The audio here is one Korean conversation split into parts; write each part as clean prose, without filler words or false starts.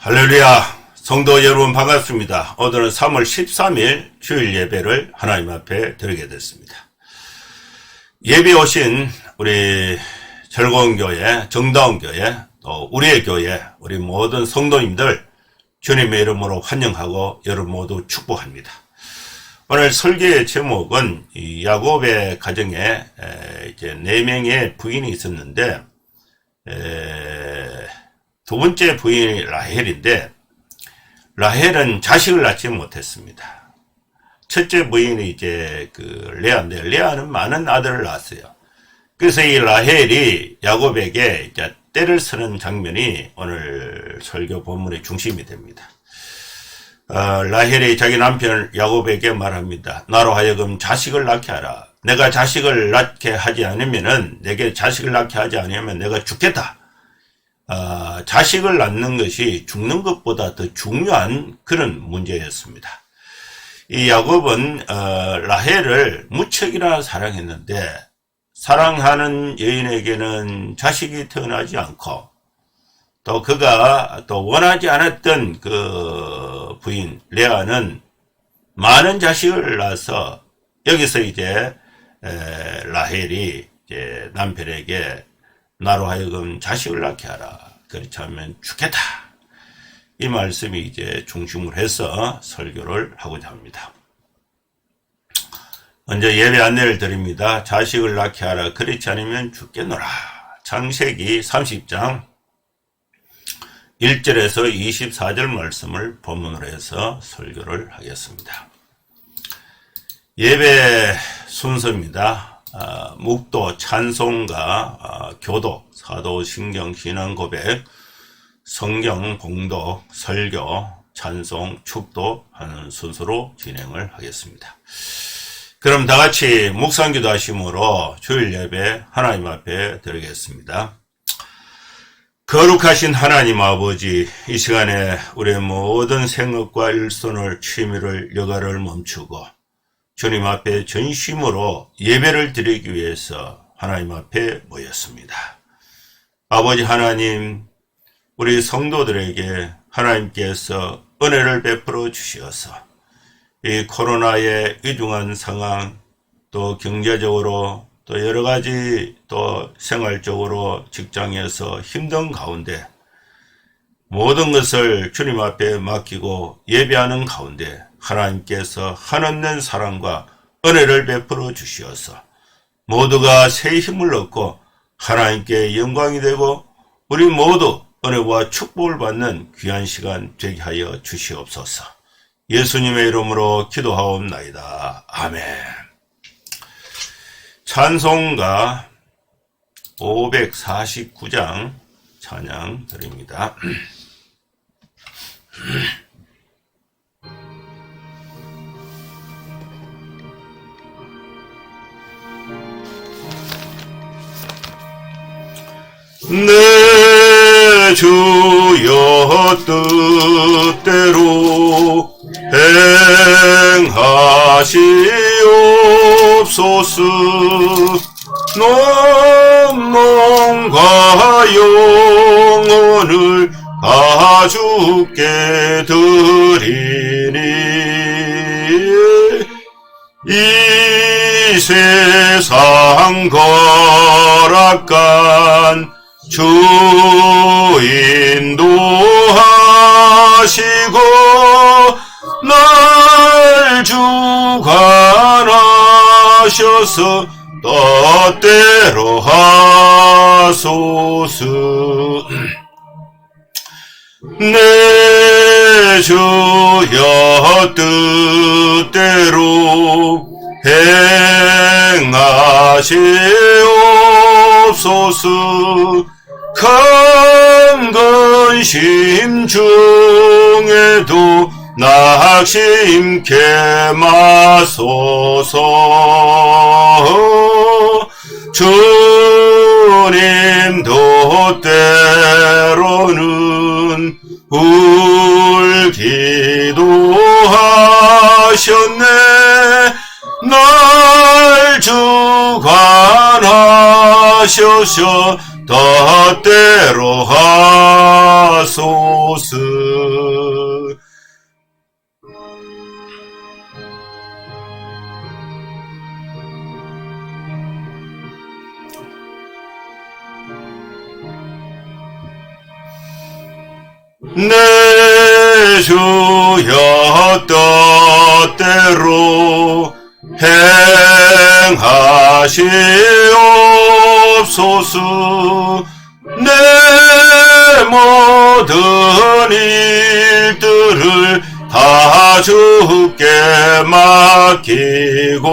할렐루야! 성도 여러분 반갑습니다. 오늘은 3월 13일 주일 예배를 하나님 앞에 드리게 됐습니다. 예배 오신 우리 즐거운 교회, 정다운 교회, 또 우리의 교회, 우리 모든 성도님들 주님의 이름으로 환영하고 여러분 모두 축복합니다. 오늘 설교의 제목은 이 야곱의 가정에 이제 4명의 부인이 있었는데 두 번째 부인이 라헬인데 라헬은 자식을 낳지 못했습니다. 첫째 부인이 이제 레아인데 레아는 많은 아들을 낳았어요. 그래서 이 라헬이 야곱에게 이제 떼를 쓰는 장면이 오늘 설교 본문의 중심이 됩니다. 라헬이 자기 남편 야곱에게 말합니다. 나로 하여금 자식을 낳게 하라. 내가 자식을 낳게 하지 않으면은 내게 자식을 낳게 하지 않으면 내가 죽겠다. 자식을 낳는 것이 죽는 것보다 더 중요한 그런 문제였습니다. 이 야곱은 라헬을 무척이나 사랑했는데 사랑하는 여인에게는 자식이 태어나지 않고 또 그가 또 원하지 않았던 그 부인 레아는 많은 자식을 낳아서 여기서 이제 라헬이 이제 남편에게 나로 하여금 자식을 낳게 하라. 그렇지 않으면 죽겠다. 이 말씀이 이제 중심을 해서 설교를 하고자 합니다. 먼저 예배 안내를 드립니다. 자식을 낳게 하라. 그렇지 않으면 죽겠노라. 창세기 30장 1절에서 24절 말씀을 본문으로 해서 설교를 하겠습니다. 예배 순서입니다. 묵도, 찬송가, 교독, 사도, 신경, 신앙 고백, 성경, 봉독, 설교, 찬송, 축도 하는 순서로 진행을 하겠습니다. 그럼 다 같이 묵상기도 하심으로 주일 예배 하나님 앞에 드리겠습니다. 거룩하신 하나님 아버지, 이 시간에 우리의 모든 생업과 일손을, 취미를, 여가를 멈추고 주님 앞에 전심으로 예배를 드리기 위해서 하나님 앞에 모였습니다. 아버지 하나님, 우리 성도들에게 하나님께서 은혜를 베풀어 주시어서 이 코로나의 위중한 상황, 또 경제적으로 또 여러 가지 또 생활적으로 직장에서 힘든 가운데 모든 것을 주님 앞에 맡기고 예배하는 가운데 하나님께서 한없는 사랑과 은혜를 베풀어 주시어서 모두가 새 힘을 얻고 하나님께 영광이 되고 우리 모두 은혜와 축복을 받는 귀한 시간 되게 하여 주시옵소서. 예수님의 이름으로 기도하옵나이다. 아멘. 찬송가 549장 찬양 드립니다. 내 주여 뜻대로 행하시옵소서. 몸과 영혼을 가죽게 드리니 이 세상 거락간 주 인도하시고 날 주관하셔서 뜻대로 하소서. 내 주여 뜻대로 행하시옵소서. 큰 근심 중에도 낙심케 마소서. 주님도 때로는 울기도 하셨네. 날 주관하셔서 뜻대로 하소서. 내 주여 뜻대로 행하시옵소서. 내 모든 일들을 다 주께 맡기고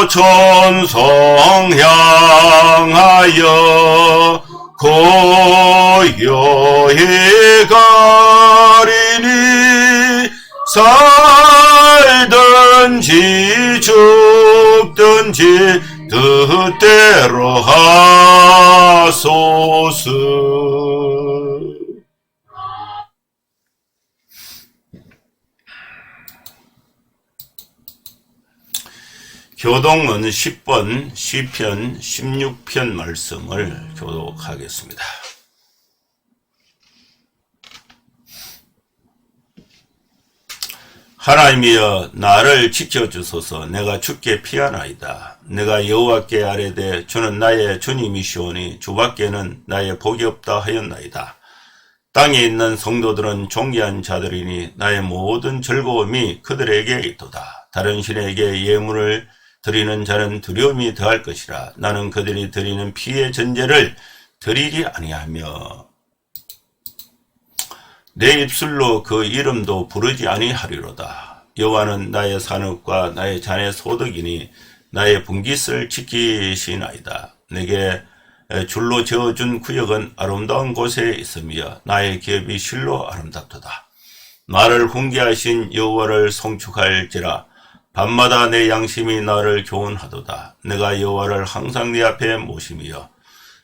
초천성 향하여 고요히 가리니 살든지 죽든지 뜻대로 하소서. 교독은 10번 시편 16편 말씀을 교독하겠습니다. 하나님이여 나를 지켜주소서. 내가 주께 피하나이다. 내가 여호와께 아뢰되 주는 나의 주님이시오니 주밖에는 나의 복이 없다 하였나이다. 땅에 있는 성도들은 존귀한 자들이니 나의 모든 즐거움이 그들에게 있도다. 다른 신에게 예물을 드리는 자는 두려움이 더할 것이라. 나는 그들이 드리는 피의 전제를 드리지 아니하며 내 입술로 그 이름도 부르지 아니하리로다. 여호와는 나의 산업과 나의 자네 소득이니 나의 분깃을 지키시나이다. 내게 줄로 지어준 구역은 아름다운 곳에 있으며 나의 기업이 실로 아름답도다. 나를 훈계하신 여호와를 송축할지라. 밤마다 내 양심이 나를 교훈하도다. 내가 여호와를 항상 내 앞에 모심이여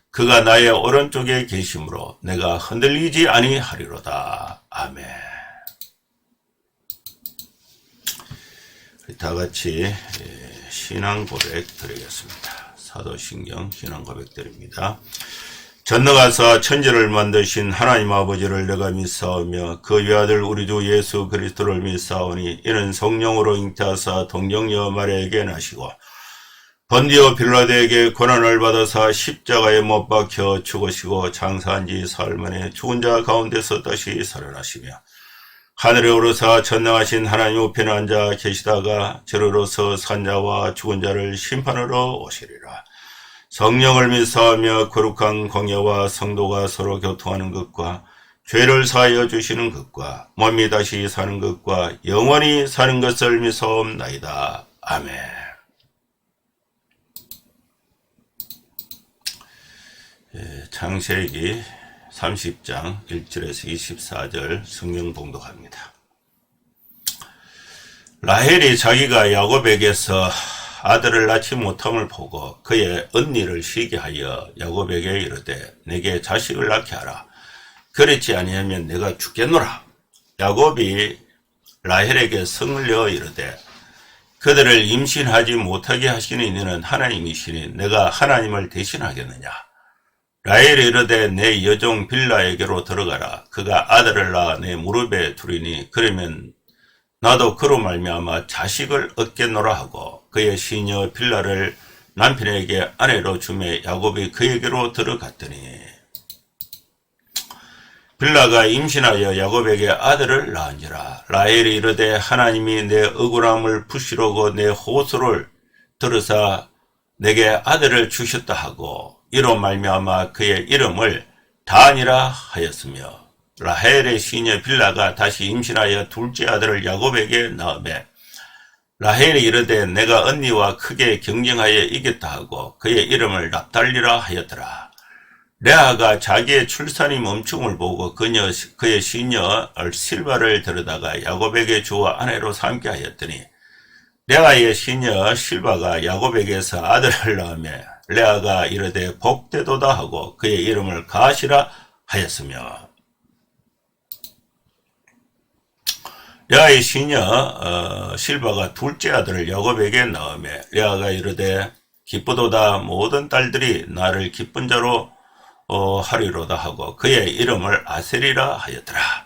그가 나의 오른쪽에 계심으로 내가 흔들리지 아니하리로다. 아멘. 다같이 신앙 고백 드리겠습니다. 사도신경 신앙 고백 드립니다. 전능하사 천지를 만드신 하나님 아버지를 내가 믿사오며 그 외아들 우리 주 예수 그리스도를 믿사오니 이는 성령으로 잉태하사 동정녀 마리아에게 나시고 본디오 빌라도에게 고난을 받아사 십자가에 못 박혀 죽으시고 장사한 지 사흘 만에 죽은 자 가운데서 다시 살아나시며 하늘에 오르사 전능하신 하나님 우편에 앉아 계시다가 저리로서 산자와 죽은 자를 심판하러 오시리라. 성령을 믿사오며 거룩한 공예와 성도가 서로 교통하는 것과 죄를 사하여 주시는 것과 몸이 다시 사는 것과 영원히 사는 것을 믿사옵나이다. 아멘. 창세기 30장 1절에서 24절 성경 봉독합니다. 라헬이 자기가 야곱에게서 아들을 낳지 못함을 보고 그의 언니를 시기 하여 야곱에게 이르되 내게 자식을 낳게 하라. 그렇지 아니하면 내가 죽겠노라. 야곱이 라헬에게 성을 내어 이르되 그들을 임신하지 못하게 하시는 이는 하나님이시니 내가 하나님을 대신하겠느냐. 라헬이 이르되 내 여종 빌라에게로 들어가라. 그가 아들을 낳아 내 무릎에 두리니 그러면 나도 그로 말미암아 자식을 얻겠노라 하고 그의 시녀 빌라를 남편에게 아내로 주매 야곱이 그에게로 들어갔더니 빌라가 임신하여 야곱에게 아들을 낳은지라. 라헬이 이르되 하나님이 내 억울함을 푸시려고 내 호소를 들으사 내게 아들을 주셨다 하고 이로 말미암아 그의 이름을 단이라 하였으며 라헬의 시녀 빌라가 다시 임신하여 둘째 아들을 야곱에게 낳으매 라헬이 이르되 내가 언니와 크게 경쟁하여 이겼다 하고 그의 이름을 납달리라 하였더라. 레아가 자기의 출산이 멈춤을 보고 그의 시녀 실바를 데려다가 야곱에게 주어 아내로 삼게 하였더니 레아의 시녀 실바가 야곱에게서 아들을 낳으매 레아가 이르되 복되도다 하고 그의 이름을 가시라 하였으며 레아의 시녀 실바가 둘째 아들을 야곱에게 낳으매 레아가 이르되 기쁘도다 모든 딸들이 나를 기쁜 자로 하리로다 하고 그의 이름을 아셀이라 하였더라.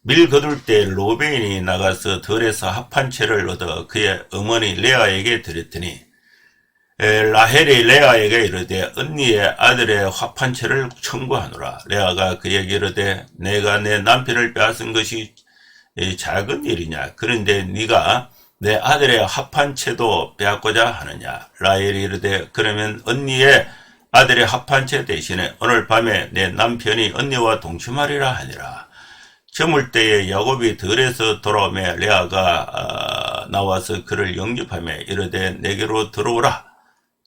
밀 거둘 때 로베인이 나가서 들에서 합한 채를 얻어 그의 어머니 레아에게 드렸더니 라헬이 레아에게 이르되 언니의 아들의 합한 채를 청구하노라. 레아가 그에게 이르되 내가 내 남편을 빼앗은 것이 작은 일이냐. 그런데 네가 내 아들의 합한 채도 빼앗고자 하느냐. 라헬이 이르되 그러면 언니의 아들의 합한 채 대신에 오늘 밤에 내 남편이 언니와 동침하리라 하니라. 저물 때에 야곱이 들에서 돌아오매 레아가 나와서 그를 영접하며 이르되 내게로 들어오라.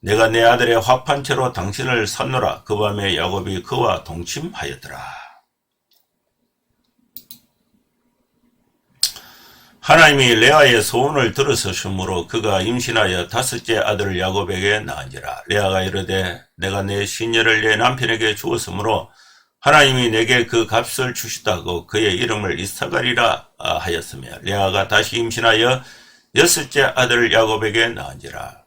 내가 내 아들의 합한 채로 당신을 샀노라. 그 밤에 야곱이 그와 동침하였더라. 하나님이 레아의 소원을 들으셨으므로 그가 임신하여 다섯째 아들을 야곱에게 낳은지라. 레아가 이르되 내가 내 시녀를 내 남편에게 주었으므로 하나님이 내게 그 값을 주시다고 그의 이름을 이사갈이라 하였으며 레아가 다시 임신하여 여섯째 아들을 야곱에게 낳은지라.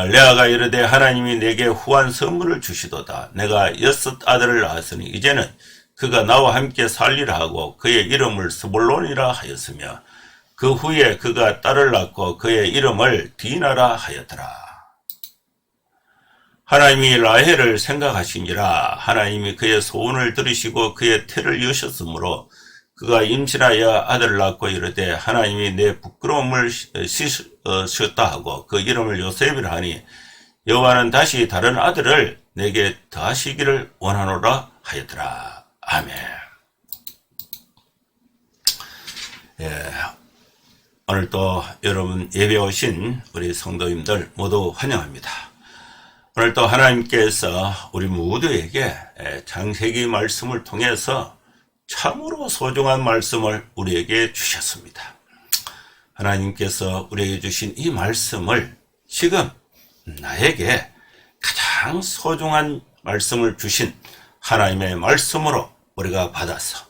레아가 이르되 하나님이 내게 후한 선물을 주시도다. 내가 여섯 아들을 낳았으니 이제는 그가 나와 함께 살리라 하고 그의 이름을 스볼론이라 하였으며 그 후에 그가 딸을 낳고 그의 이름을 디나라 하였더라. 하나님이 라헬을 생각하시니라. 하나님이 그의 소원을 들으시고 그의 태를 여셨으므로 그가 임신하여 아들을 낳고 이르되 하나님이 내 부끄러움을 씻었다 하고 그 이름을 요셉이라 하니 여호와는 다시 다른 아들을 내게 더하시기를 원하노라 하였더라. 아멘. 오늘 또 여러분 예배 오신 우리 성도님들 모두 환영합니다. 오늘 또 하나님께서 우리 모두에게 창세기 말씀을 통해서 참으로 소중한 말씀을 우리에게 주셨습니다. 하나님께서 우리에게 주신 이 말씀을 지금 나에게 가장 소중한 말씀을 주신 하나님의 말씀으로 우리가 받아서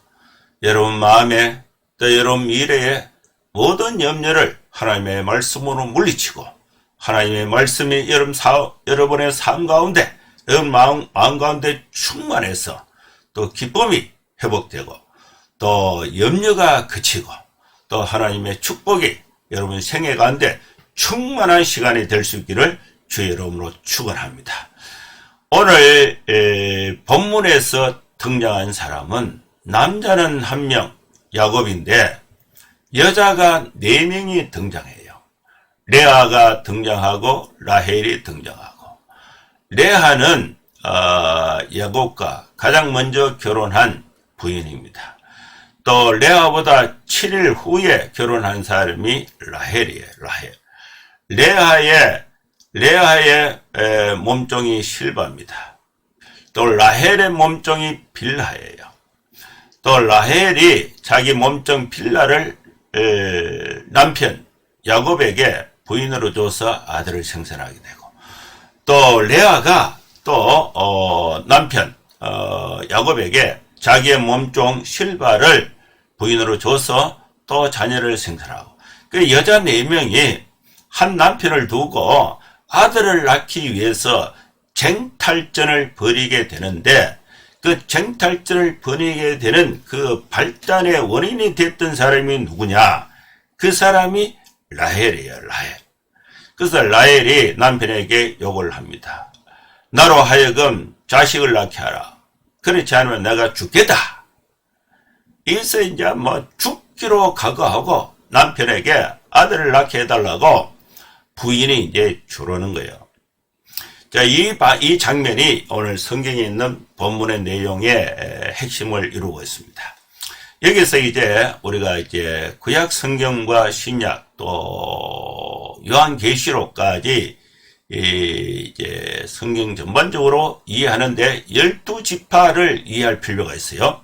여러분 마음에 또 여러분 미래에 모든 염려를 하나님의 말씀으로 물리치고 하나님의 말씀이 여러분의 삶 가운데 여러분 마음 가운데 충만해서 또 기쁨이 회복되고 또 염려가 그치고 또 하나님의 축복이 여러분 생애 가운데 충만한 시간이 될 수 있기를 주의 이름으로 축원합니다. 오늘 본문에서 등장한 사람은 남자는 한 명 야곱인데 여자가 4명이 등장해요. 레아가 등장하고 라헬이 등장하고 레아는 야곱과 가장 먼저 결혼한 부인입니다. 또 레아보다 7일 후에 결혼한 사람이 라헬이에요. 레아의 몸종이 실바입니다. 또 라헬의 몸종이 빌하예요. 또 라헬이 자기 몸종 빌라를 남편 야곱에게 부인으로 줘서 아들을 생산하게 되고 또 레아가 또 남편 야곱에게 자기의 몸종 실바를 부인으로 줘서 또 자녀를 생산하고 그 여자 4명이 한 남편을 두고 아들을 낳기 위해서 쟁탈전을 벌이게 되는데 그 쟁탈전을 벌이게 되는 그 발단의 원인이 됐던 사람이 누구냐? 그 사람이 라헬이에요. 라헬. 그래서 라헬이 남편에게 욕을 합니다. 나로 하여금 자식을 낳게 하라. 그렇지 않으면 내가 죽겠다. 이래서 이제 죽기로 각오하고 남편에게 아들을 낳게 해달라고 부인이 이제 주르는 거예요. 자, 이 장면이 오늘 성경에 있는 본문의 내용의 핵심을 이루고 있습니다. 여기서 이제 우리가 이제 구약 성경과 신약 또 요한계시록까지 이제 성경 전반적으로 이해하는데 12지파를 이해할 필요가 있어요.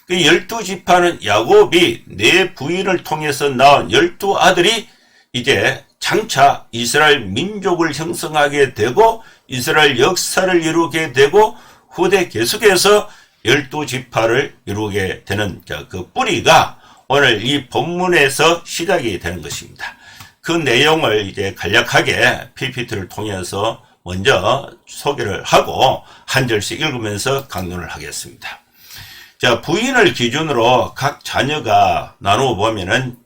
그 12지파는 야곱이 4부인을 통해서 낳은 12아들이 이제 장차 이스라엘 민족을 형성하게 되고 이스라엘 역사를 이루게 되고 후대 계속해서 12지파를 이루게 되는 그 뿌리가 오늘 이 본문에서 시작이 되는 것입니다. 그 내용을 이제 간략하게 PPT를 통해서 먼저 소개를 하고 한 절씩 읽으면서 강론을 하겠습니다. 자, 부인을 기준으로 각 자녀가 나누어 보면은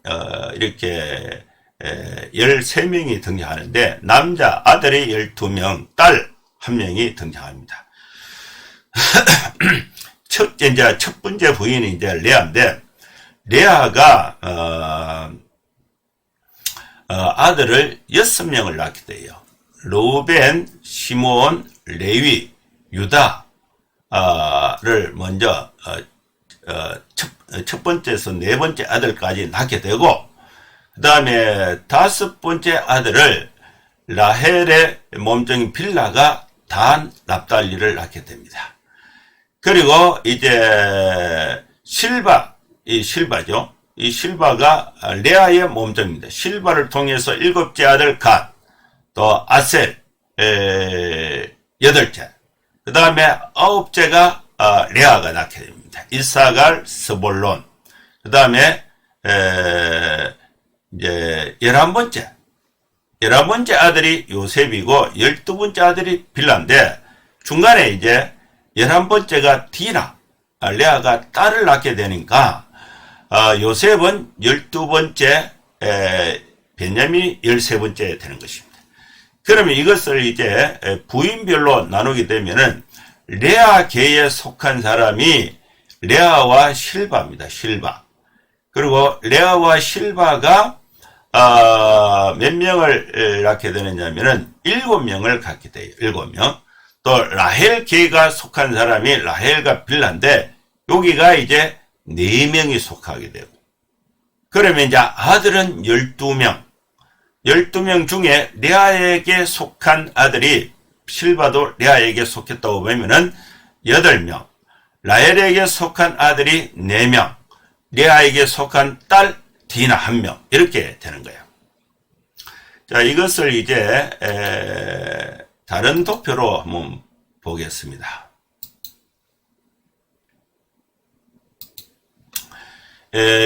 이렇게 13명이 등장하는데 남자 아들이 12명, 딸 1명이 등장합니다. 첫 번째 부인이 이제 레아인데 레아가 아들을 6명을 낳게 돼요. 르우벤, 시므온, 레위, 유다를 먼저 첫 번째에서 네 번째 아들까지 낳게 되고 그 다음에 다섯 번째 아들을 라헬의 몸종인 빌라가 단 납달리를 낳게 됩니다. 그리고 이제 실바죠. 이 실바가 레아의 몸종입니다. 실바를 통해서 일곱째 아들 갓, 또 아셀, 여덟째, 그 다음에 아홉째가 레아가 낳게 됩니다. 이사갈, 스볼론, 그 다음에 이제 11번째 아들이 요셉이고 12번째 아들이 빌라인데 중간에 이제 11번째가 디나, 레아가 딸을 낳게 되니까 요셉은 12번째, 베냐민이 13번째 되는 것입니다. 그러면 이것을 이제 부인별로 나누게 되면은 레아계에 속한 사람이 레아와 실바입니다. 실바. 그리고 레아와 실바가 몇 명을 낳게 되느냐면은 7명을 갖게 돼요. 7명. 또 라헬계가 속한 사람이 라헬과 빌라인데 여기가 이제 4명이 속하게 되고 그러면 이제 아들은 12명. 12명 중에 레아에게 속한 아들이 실바도 레아에게 속했다고 보면은 8명. 라헬에게 속한 아들이 4명. 레아에게 속한 딸 디나 1명. 이렇게 되는 거예요. 자, 이것을 이제 다른 도표로 한번 보겠습니다.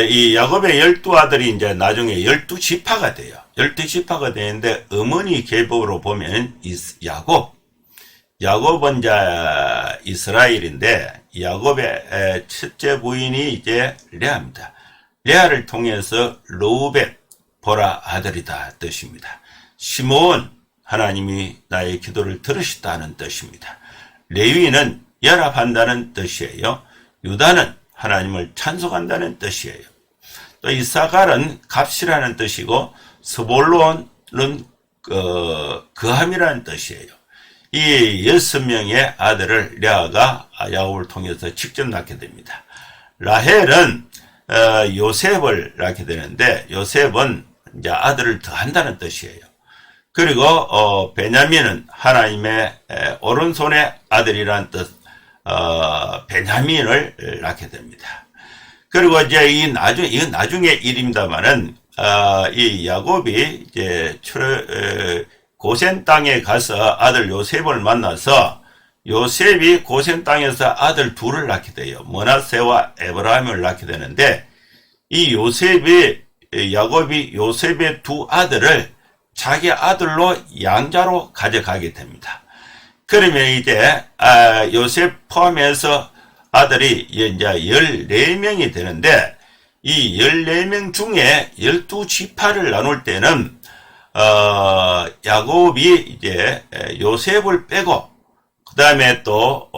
이 야곱의 12아들이 이제 나중에 12지파가 돼요. 12지파가 되는데 어머니 계보로 보면 야곱은 이제 이스라엘인데 야곱의 첫째 부인이 이제 레아입니다. 레아를 통해서 르우벤, 보라 아들이다 뜻입니다. 시므온, 하나님이 나의 기도를 들으셨다는 뜻입니다. 레위는 연합한다는 뜻이에요. 유다는 하나님을 찬송한다는 뜻이에요. 또 이사갈은 값이라는 뜻이고 스볼론은 거함이라는 뜻이에요. 이 6명의 아들을 레아가 야곱을 통해서 직접 낳게 됩니다. 라헬은 요셉을 낳게 되는데 요셉은 이제 아들을 더한다는 뜻이에요. 그리고 베냐민은 하나님의 오른손의 아들이라는 뜻, 베냐민을 낳게 됩니다. 그리고 이제 이건 나중에 일입니다만은 이 야곱이 이제 고센 땅에 가서 아들 요셉을 만나서 요셉이 고센 땅에서 아들 둘을 낳게 돼요. 므낫세와 에브라임을 낳게 되는데 이 야곱이 요셉의 두 아들을 자기 아들로 양자로 가져가게 됩니다. 그러면 이제 요셉 포함해서 아들이 이제 14명이 되는데 이 14명 중에 12지파를 나눌 때는 야곱이 이제 요셉을 빼고 그 다음에 또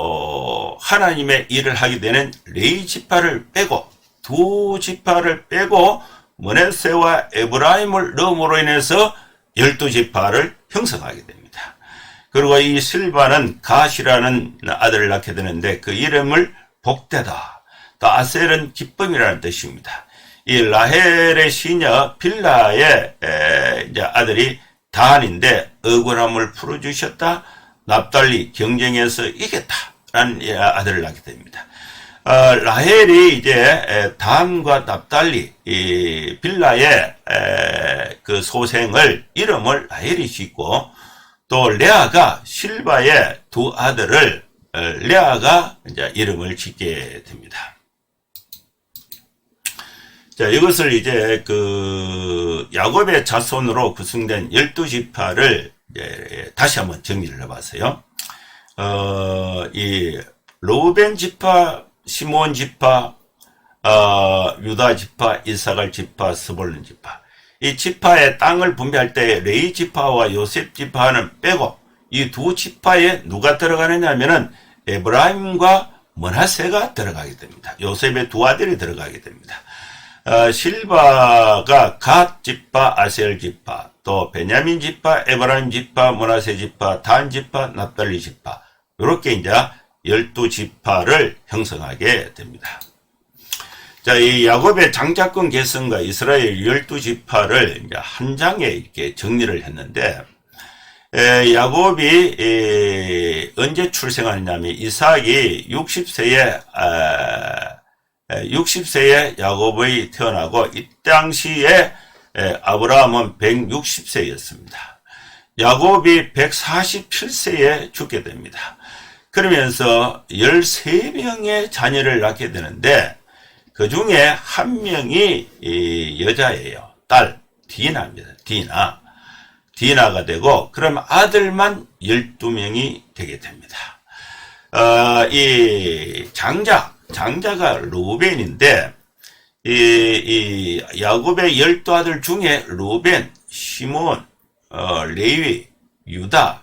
하나님의 일을 하게 되는 레위 지파를 빼고 두 지파를 빼고 므낫세와 에브라임을 넣음으로 인해서 12지파를 형성하게 됩니다. 그리고 이 실바는 갓이라는 아들을 낳게 되는데 그 이름을 복되다. 또 아셀은 기쁨이라는 뜻입니다. 이 라헬의 시녀 빌라의 이제 아들이 단인데 억울함을 풀어주셨다. 납달리 경쟁에서 이겼다라는 아들을 낳게 됩니다. 라헬이 이제 단과 납달리 이 빌라의 그 소생을 이름을 라헬이 짓고 또 레아가 실바의 두 아들을 레아가 이제 이름을 짓게 됩니다. 자, 이것을 이제 그 야곱의 자손으로 구성된 12지파를 이제 다시 한번 정리를 해봤어요. 이 르우벤 지파, 시몬 지파, 유다 지파, 이사갈 지파, 스볼론 지파. 이 지파의 땅을 분배할 때 레위 지파와 요셉 지파는 빼고 이 두 지파에 누가 들어가느냐 하면은 에브라임과 므낫세가 들어가게 됩니다. 요셉의 두 아들이 들어가게 됩니다. 실바가 갓 지파, 아셀 지파, 또 베냐민 지파, 에브라임 지파, 므낫세 지파, 단 지파, 납달리 지파. 이렇게 이제 12지파를 형성하게 됩니다. 자, 이 야곱의 장자권 계승과 이스라엘 12지파를 이제 한 장에 이렇게 정리를 했는데, 야곱이 언제 출생하느냐면 이삭이 60세에 야곱이 태어나고 이 당시에 아브라함은 160세였습니다. 야곱이 147세에 죽게 됩니다. 그러면서 13명의 자녀를 낳게 되는데 그 중에 한 명이 여자예요. 딸 디나입니다. 디나가 되고 그럼 아들만 12명이 되게 됩니다. 이 장자가 르우벤인데 이 야곱의 12아들 중에 르우벤, 시몬, 레위, 유다가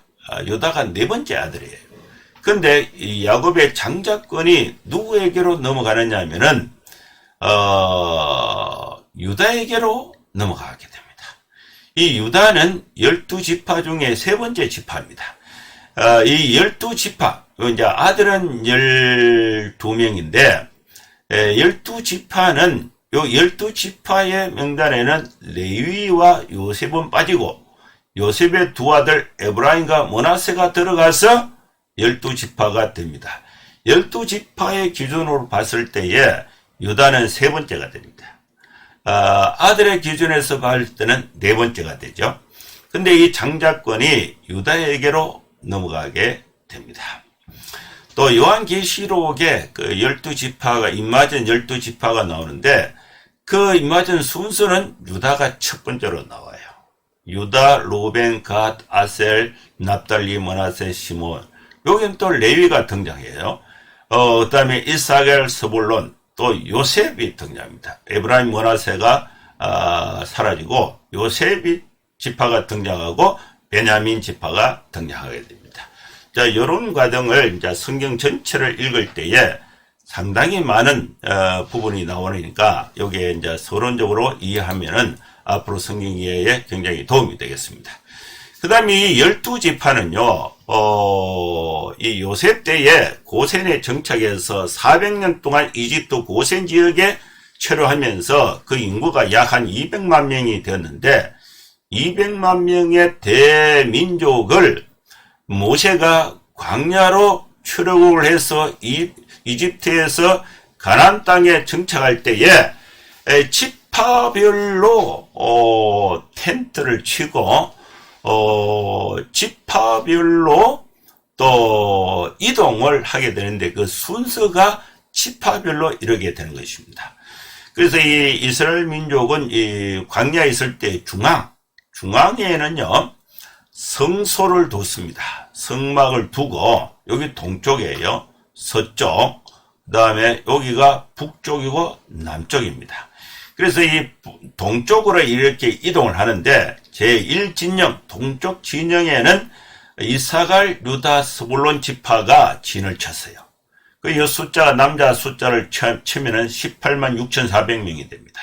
네 번째 아들이에요. 근데 이 야곱의 장자권이 누구에게로 넘어가느냐 하면은 유다에게로 넘어가게 됩니다. 이 유다는 12지파 중에 세 번째 지파입니다. 이 12지파, 이제 아들은 12명인데, 12지파는, 요 12지파의 명단에는 레위와 요셉은 빠지고, 요셉의 두 아들 에브라임과 므낫세가 들어가서 12지파가 됩니다. 12지파의 기준으로 봤을 때에 유다는 세 번째가 됩니다. 아들의 기준에서 봤을 때는 네 번째가 되죠. 근데 이 장자권이 유다에게로 넘어가게 됩니다. 또 요한계시록에 그 12지파가, 입맞은 12지파가 나오는데 그 입맞은 순서는 유다가 첫 번째로 나와요. 유다, 르우벤, 갓, 아셀, 납달리, 므낫세, 시몬. 여기는 또 레위가 등장해요. 그 다음에 이사겔, 스불론, 또 요셉이 등장합니다. 에브라임, 므낫세가 사라지고 요셉이 지파가 등장하고 베냐민 지파가 등장하게 됩니다. 자, 이런 과정을 이제 성경 전체를 읽을 때에 상당히 많은 부분이 나오니까 여기에 이제 서론적으로 이해하면은 앞으로 성경 이해에 굉장히 도움이 되겠습니다. 그 다음에 이 12지파는요, 이 요셉 때에 고센에 정착해서 400년 동안 이집트 고센 지역에 체류하면서 그 인구가 약 한 200만 명이 되었는데, 200만 명의 대민족을 모세가 광야로 출애굽을 해서 이집트에서 가나안 땅에 정착할 때에 지파별로 텐트를 치고 지파별로 또 이동을 하게 되는데 그 순서가 지파별로 이르게 되는 것입니다. 그래서 이 이스라엘 민족은 이 광야에 있을 때 중앙에는요 성소를 뒀습니다. 성막을 두고 여기 동쪽이에요. 서쪽, 그 다음에 여기가 북쪽이고 남쪽입니다. 그래서 이 동쪽으로 이렇게 이동을 하는데 제1진영 동쪽 진영에는 이사갈, 유다, 스불론 지파가 진을 쳤어요. 그 숫자가 남자 숫자를 치면은 186,400명이 됩니다.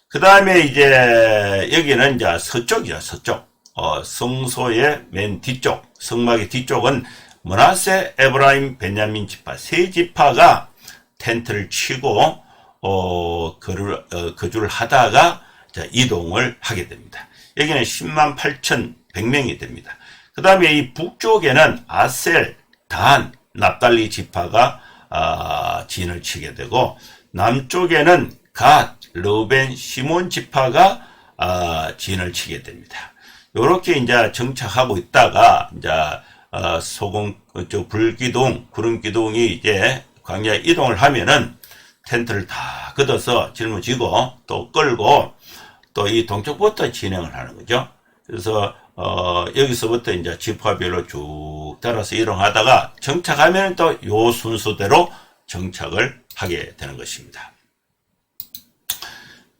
그 다음에 이제 여기는 이제 서쪽이죠. 서쪽. 성소의 맨 뒤쪽, 성막의 뒤쪽은 므낫세, 에브라임, 베냐민 지파 세 지파가 텐트를 치고 거주를 하다가 이동을 하게 됩니다. 여기는 108,100명이 됩니다. 그 다음에 이 북쪽에는 아셀, 단, 납달리 지파가 진을 치게 되고 남쪽에는 갓, 르우벤, 시몬 지파가 진을 치게 됩니다. 요렇게 이제 정착하고 있다가 이제 불기둥, 구름기둥이 이제 광야에 이동을 하면은 텐트를 다 걷어서 짊어지고 또 끌고 또 이 동쪽부터 진행을 하는 거죠. 그래서 여기서부터 이제 지파별로 쭉 따라서 이동하다가 정착하면 또 요 순서대로 정착을 하게 되는 것입니다.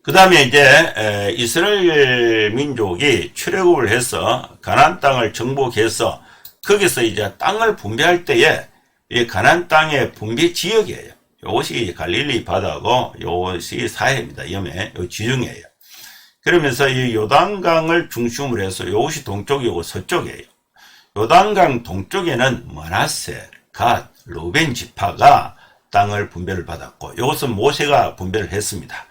그 다음에 이제 이스라엘 민족이 출애굽을 해서 가나안 땅을 정복해서 거기서 이제 땅을 분배할 때에 이 가나안 땅의 분배 지역이에요. 이것이 갈릴리 바다고 이것이 사해입니다. 염해, 요 지중해예요. 그러면서 이 요단강을 중심으로 해서 이것이 동쪽이고 서쪽이에요. 요단강 동쪽에는 므낫세, 갓, 루벤 지파가 땅을 분배를 받았고 이것은 모세가 분배를 했습니다.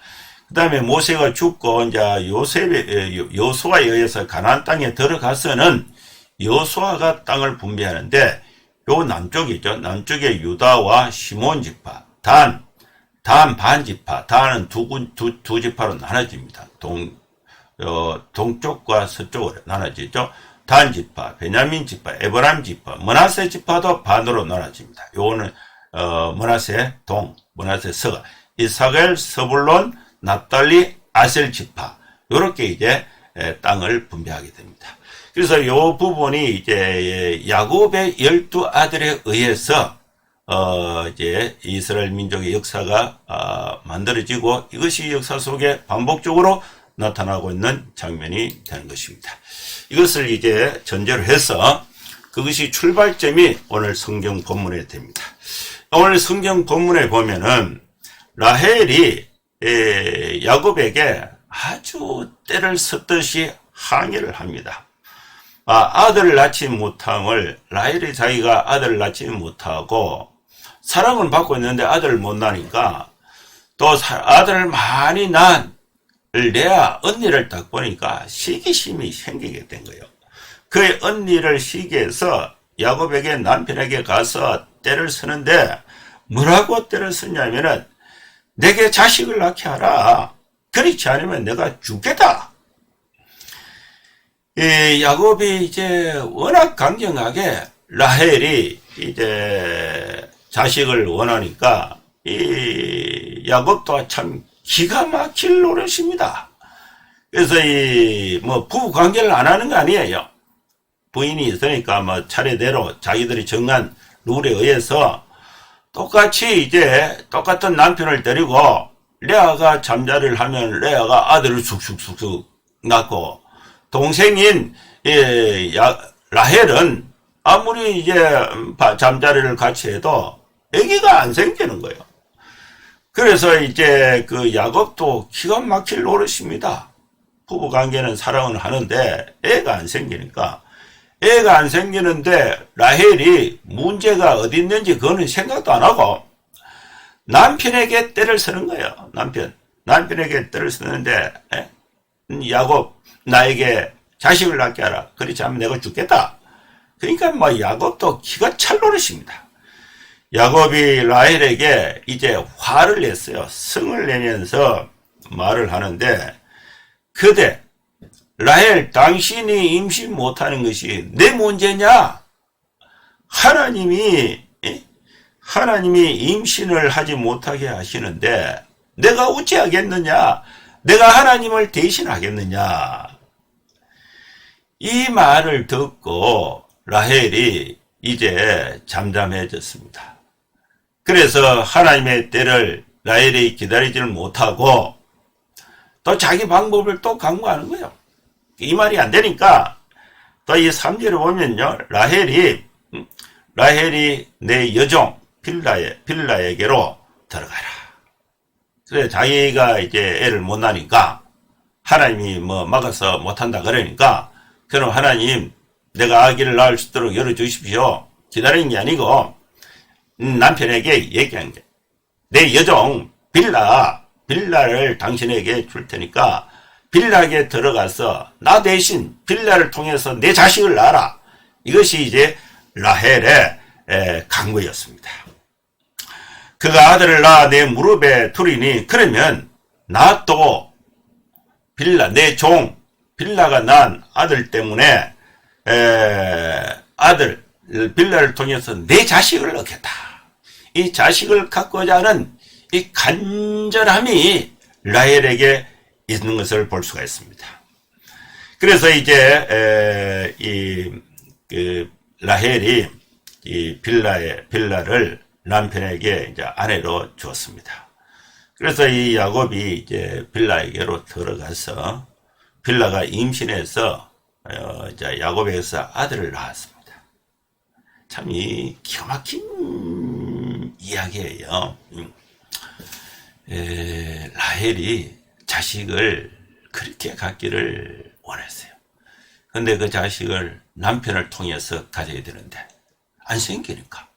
그 다음에 모세가 죽고 이제 여호수아에 의해서 가나안 땅에 들어가서는 여호수아가 땅을 분배하는데 요 남쪽이죠. 남쪽에 유다와 시몬 지파, 단 반 지파, 단은 두 지파로 나눠집니다. 동쪽과 서쪽으로 나눠지죠. 단 지파, 베냐민 지파, 에브라임 지파, 므낫세 지파도 반으로 나눠집니다. 요거는 므낫세 동, 므낫세 서가, 이사겔, 서불론, 납달리, 아셀 지파 요렇게 이제 땅을 분배하게 됩니다. 그래서 요 부분이 이제 야곱의 12아들에 의해서 이제 이스라엘 민족의 역사가 만들어지고 이것이 역사 속에 반복적으로 나타나고 있는 장면이 되는 것입니다. 이것을 이제 전제로 해서 그것이 출발점이 오늘 성경 본문에 됩니다. 오늘 성경 본문에 보면은 라헬이 야곱에게 아주 때를 썼듯이 항의를 합니다. 아들을 낳지 못함을, 라헬이 자기가 아들을 낳지 못하고 사랑은 받고 있는데 아들을 못 낳으니까 또 아들을 많이 낳은 레아 언니를 딱 보니까 시기심이 생기게 된 거예요. 그 언니를 시기해서 야곱에게 남편에게 가서 때를 쓰는데 뭐라고 때를 쓰냐면은 내게 자식을 낳게 하라. 그렇지 않으면 내가 죽겠다. 야곱이 이제 워낙 강경하게 라헬이 이제 자식을 원하니까 이 야곱도 참 기가 막힐 노릇입니다. 그래서 부부 관계를 안 하는 거 아니에요. 부인이 있으니까 차례대로 자기들이 정한 룰에 의해서 똑같이 이제 똑같은 남편을 데리고 레아가 잠자리를 하면 레아가 아들을 쑥쑥쑥쑥 낳고 동생인 라헬은 아무리 이제 잠자리를 같이 해도 아기가 안 생기는 거예요. 그래서 이제 그 야곱도 기가 막힐 노릇입니다. 부부 관계는 사랑을 하는데 애가 안 생기니까 애가 안 생기는데 라헬이 문제가 어디 있는지 그거는 생각도 안 하고 남편에게 때를 쓰는 거예요. 남편에게 때를 쓰는데 야곱 나에게 자식을 낳게 하라. 그렇지 않으면 내가 죽겠다. 그러니까 야곱도 기가 찰 노릇입니다. 야곱이 라헬에게 이제 화를 냈어요. 성을 내면서 말을 하는데 그대 라헬 당신이 임신 못하는 것이 내 문제냐? 하나님이 임신을 하지 못하게 하시는데 내가 어찌하겠느냐? 내가 하나님을 대신하겠느냐? 이 말을 듣고 라헬이 이제 잠잠해졌습니다. 그래서 하나님의 때를 라헬이 기다리지를 못하고 또 자기 방법을 또 강구하는 거예요. 이 말이 안 되니까 또 이 3절을 보면요. 라헬이 내 여종 빌라에게로 들어가라. 그래 자기가 이제 애를 못 낳으니까 하나님이 막아서 못한다 그러니까 그럼 하나님 내가 아기를 낳을 수 있도록 열어주십시오. 기다리는 게 아니고 남편에게 얘기한 게 내 여종 빌라를 당신에게 줄 테니까 빌라에게 들어가서 나 대신 빌라를 통해서 내 자식을 낳아라. 이것이 이제 라헬의 강구였습니다. 그가 아들을 낳아 내 무릎에 두리니 그러면 나 또 내 종 빌라가 낳은 아들 때문에 빌라를 통해서 내 자식을 낳겠다. 이 자식을 갖고자 하는 이 간절함이 라헬에게 있는 것을 볼 수가 있습니다. 그래서 이제 그 라헬이 이 빌라를 남편에게 이제 아내로 주었습니다. 그래서 이 야곱이 이제 빌라에게로 들어가서 빌라가 임신해서 이제 야곱에게서 아들을 낳았습니다. 참 이 기가 막힌 이야기예요. 라헬이 자식을 그렇게 갖기를 원했어요. 근데 그 자식을 남편을 통해서 가져야 되는데 안 생기니까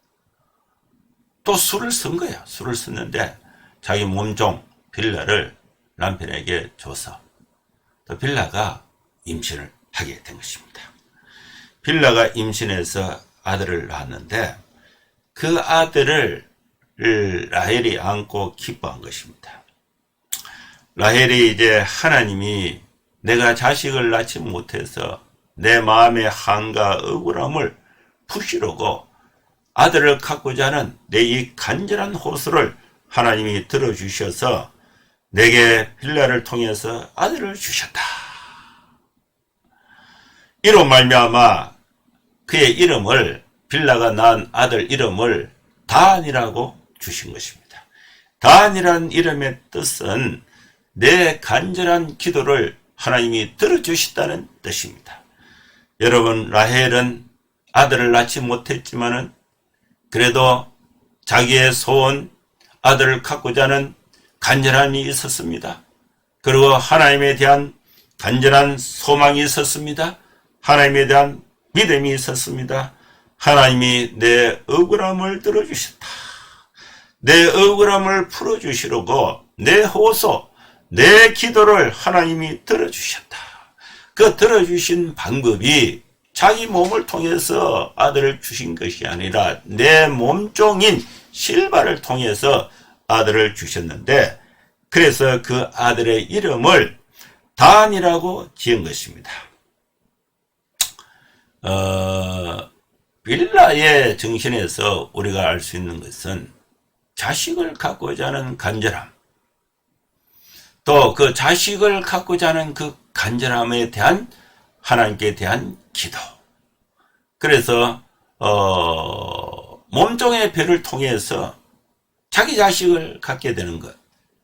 또 수를 쓴 거야. 수를 썼는데 자기 몸종 빌라를 남편에게 줘서 또 빌라가 임신을 하게 된 것입니다. 빌라가 임신해서 아들을 낳았는데 그 아들을 라헬이 안고 기뻐한 것입니다. 라헬이 이제 하나님이 내가 자식을 낳지 못해서 내 마음의 한과 억울함을 푸시려고 아들을 갖고자 하는 내 이 간절한 호소를 하나님이 들어주셔서 내게 빌라를 통해서 아들을 주셨다. 이로 말미암아 그의 이름을 빌라가 낳은 아들 이름을 단이라고 주신 것입니다. 단이라는 이름의 뜻은 내 간절한 기도를 하나님이 들어주셨다는 뜻입니다. 여러분, 라헬은 아들을 낳지 못했지만은 그래도 자기의 소원 아들을 갖고자 하는 간절함이 있었습니다. 그리고 하나님에 대한 간절한 소망이 있었습니다. 하나님에 대한 믿음이 있었습니다. 하나님이 내 억울함을 들어주셨다. 내 억울함을 풀어주시려고 내 호소, 내 기도를 하나님이 들어주셨다. 그 들어주신 방법이 자기 몸을 통해서 아들을 주신 것이 아니라 내 몸종인 실바를 통해서 아들을 주셨는데, 그래서 그 아들의 이름을 단이라고 지은 것입니다. 빌라의 정신에서 우리가 알 수 있는 것은 자식을 갖고자 하는 간절함, 또 그 자식을 갖고자 하는 그 간절함에 대한 하나님께 대한 기도. 그래서 몸종의 배를 통해서 자기 자식을 갖게 되는 것,